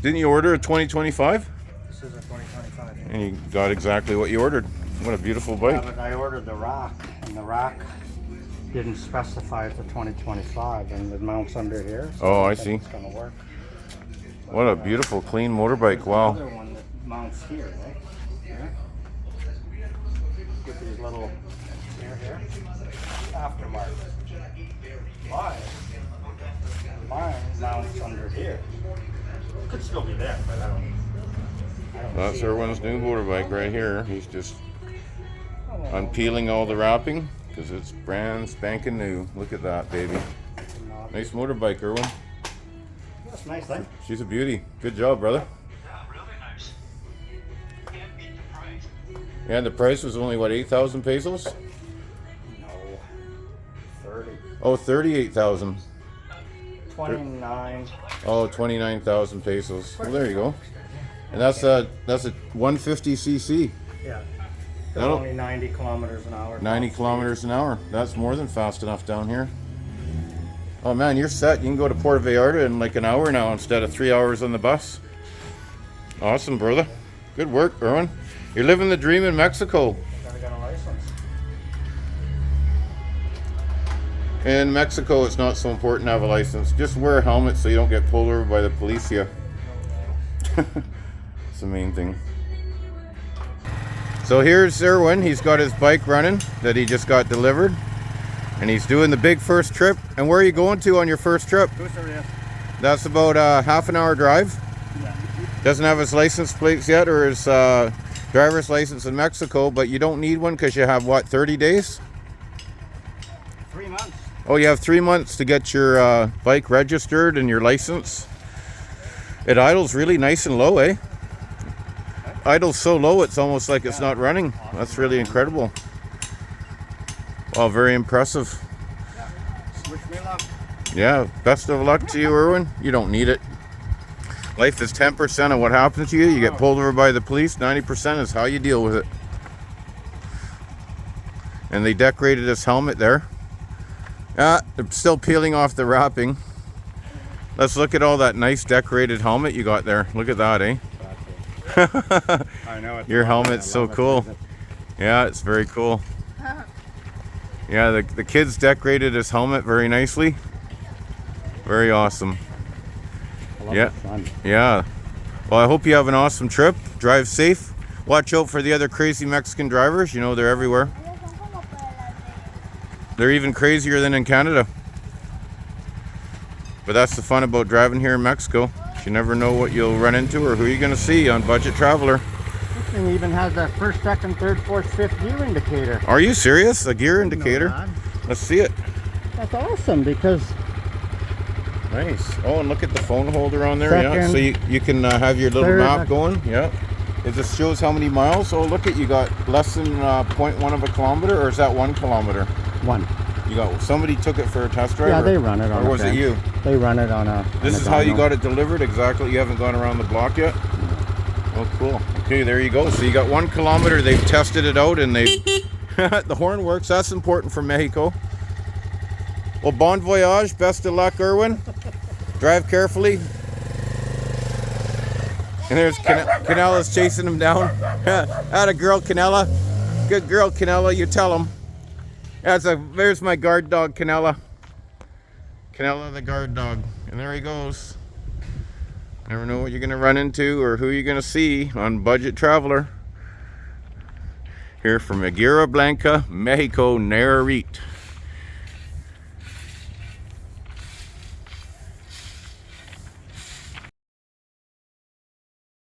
Didn't you order a 2025? This is a 2025. And you got exactly what you ordered. What a beautiful Yeah, bike. but I ordered the rock, and the rock didn't specify it's a 2025, and it mounts under here. So Oh, I think see. It's gonna work. But, What a beautiful, clean motorbike. Wow. Another one that mounts here, right? Here. With these little here. Aftermarket. Mine mounts under here. Could still be there, but I don't That's see it. Irwin's new motorbike right here. He's just unpeeling all the wrapping because it's brand spanking new. Look at that, baby. Nice motorbike, Irwin. That's nice, eh? She's a beauty. Good job, brother. Yeah, really nice. Can't beat the price. Yeah, the price was only, what, 8,000 pesos? No. 30. Oh, 38,000. 29. Oh, 29,000 pesos. Well, there you go. And that's a 150cc. Yeah. That'll- Only 90 kilometers an hour. 90 kilometers an hour. That's more than fast enough down here. Oh man, you're set. You can go to Puerto Vallarta in like an hour now instead of 3 hours on the bus. Awesome, brother. Good work, Irwin. You're living the dream in Mexico. Gotta get a license. In Mexico, it's not so important to have a license. Just wear a helmet so you don't get pulled over by the policia. It's the main thing. So here's Irwin. He's got his bike running that he just got delivered. And he's doing the big first trip. And where are you going to on your first trip? Bucerias. That's about a half an hour drive. Yeah. Doesn't have his license plates yet or his driver's license in Mexico, but you don't need one because you have, what, 30 days? 3 months. Oh, you have 3 months to get your bike registered and your license. It idles really nice and low, eh? Idles so low it's almost like it's not running. That's really incredible. Wow, very impressive. Wish me luck. Yeah, best of luck to you, Irwin. You don't need it. Life is 10% of what happens to you. You get pulled over by the police. 90% is how you deal with it. And they decorated his helmet there. They're still peeling off the wrapping. Let's look at all that nice decorated helmet you got there. Look at that, eh? I know. Your helmet's so cool. Yeah, it's very cool. Yeah, the kids decorated his helmet very nicely. Very awesome. Yeah. Yeah. Well, I hope you have an awesome trip. Drive safe. Watch out for the other crazy Mexican drivers. You know, they're everywhere. They're even crazier than in Canada. But that's the fun about driving here in Mexico. You never know what you'll run into or who you're going to see on Budget Traveler. This thing even has a first, second, third, fourth, fifth gear indicator. Are you serious? A gear indicator? Let's see it. That's awesome because Nice. Oh, and look at the phone holder on there. Yeah, Second, so you can have your little third, map going. Yeah. It just shows how many miles. Oh, look at, you got less than 0.1 of a kilometer, or is that 1 kilometer? one. You got, somebody took it for a test drive? Yeah, they run it on Or was it you? They run it on a. This is how you got it delivered? Exactly. You haven't gone around the block yet? Oh, cool. Okay, there you go. So you got 1 kilometer. They've tested it out and they the horn works. That's important for Mexico. Well, bon voyage. Best of luck, Irwin. Drive carefully. And there's Canella's chasing him down. Atta girl, Canella. Good girl, Canella. You tell him. There's my guard dog, Canella. Canella the guard dog. And there he goes. Never know what you're going to run into or who you're going to see on Budget Traveler. Here from Aguirre Blanca, Mexico, Nayarit.